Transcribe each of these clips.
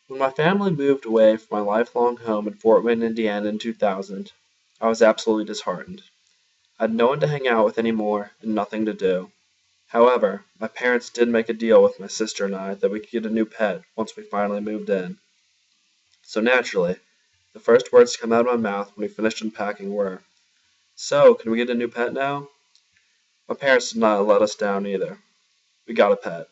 When my family moved away from my lifelong home in Fort Wayne, Indiana in 2000, I was absolutely disheartened. I had no one to hang out with anymore and nothing to do. However, my parents did make a deal with my sister and I that we could get a new pet once we finally moved in. So naturally, the first words to come out of my mouth when we finished unpacking were, "So, can we get a new pet now?" My parents did not let us down either. We got a pet.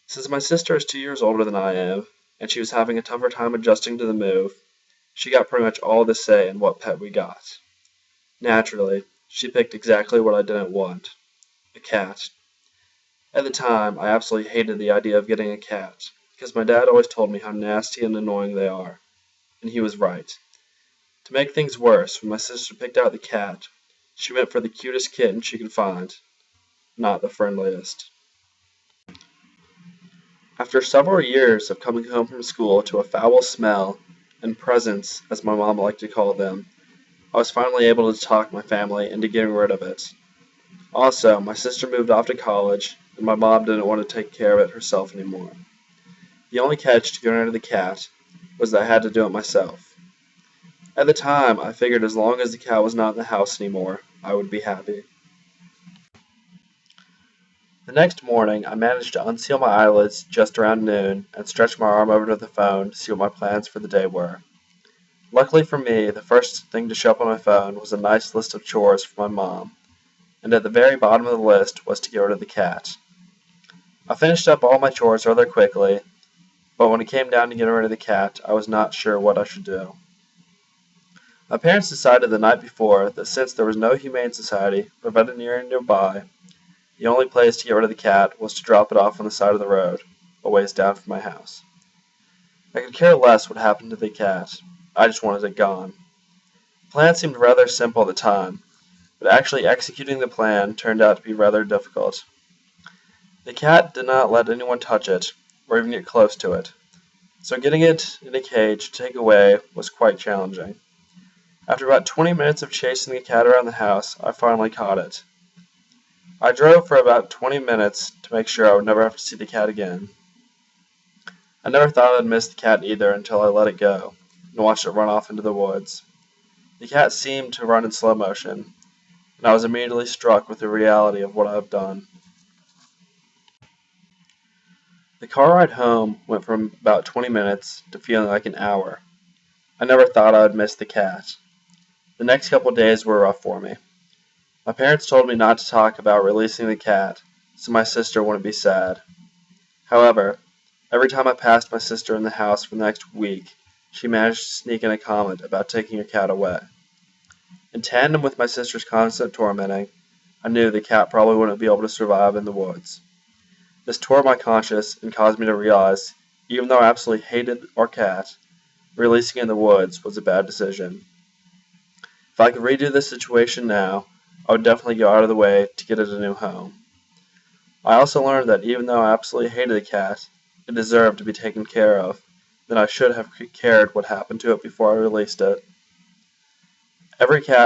Since my sister is 2 years older than I am, and she was having a tougher time adjusting to the move, she got pretty much all the say in what pet we got. Naturally, she picked exactly what I didn't want, a cat. At the time, I absolutely hated the idea of getting a cat, because my dad always told me how nasty and annoying they are, and he was right. To make things worse, when my sister picked out the cat, she went for the cutest kitten she could find, not the friendliest. After several years of coming home from school to a foul smell and presents, as my mom liked to call them, I was finally able to talk my family into getting rid of it. Also, my sister moved off to college, and my mom didn't want to take care of it herself anymore. The only catch to getting rid of the cat was that I had to do it myself. At the time, I figured as long as the cat was not in the house anymore, I would be happy. The next morning, I managed to unseal my eyelids just around noon and stretch my arm over to the phone to see what my plans for the day were. Luckily for me, the first thing to show up on my phone was a nice list of chores for my mom, and at the very bottom of the list was to get rid of the cat. I finished up all my chores rather quickly, but when it came down to getting rid of the cat, I was not sure what I should do. My parents decided the night before that since there was no humane society or veterinarian nearby, the only place to get rid of the cat was to drop it off on the side of the road, a ways down from my house. I could care less what happened to the cat. I just wanted it gone. The plan seemed rather simple at the time, but actually executing the plan turned out to be rather difficult. The cat did not let anyone touch it, or even get close to it, so getting it in a cage to take away was quite challenging. After about 20 minutes of chasing the cat around the house, I finally caught it. I drove for about 20 minutes to make sure I would never have to see the cat again. I never thought I'd miss the cat either until I let it go and watched it run off into the woods. The cat seemed to run in slow motion, and I was immediately struck with the reality of what I have done. The car ride home went from about 20 minutes to feeling like an hour. I never thought I would miss the cat. The next couple days were rough for me. My parents told me not to talk about releasing the cat, so my sister wouldn't be sad. However, every time I passed my sister in the house for the next week, she managed to sneak in a comment about taking her cat away. In tandem with my sister's constant tormenting, I knew the cat probably wouldn't be able to survive in the woods. This tore my conscience and caused me to realize, even though I absolutely hated our cat, releasing it in the woods was a bad decision. If I could redo this situation now, I would definitely go out of the way to get it a new home. I also learned that even though I absolutely hated the cat, it deserved to be taken care of, then I should have cared what happened to it before I released it. Every cat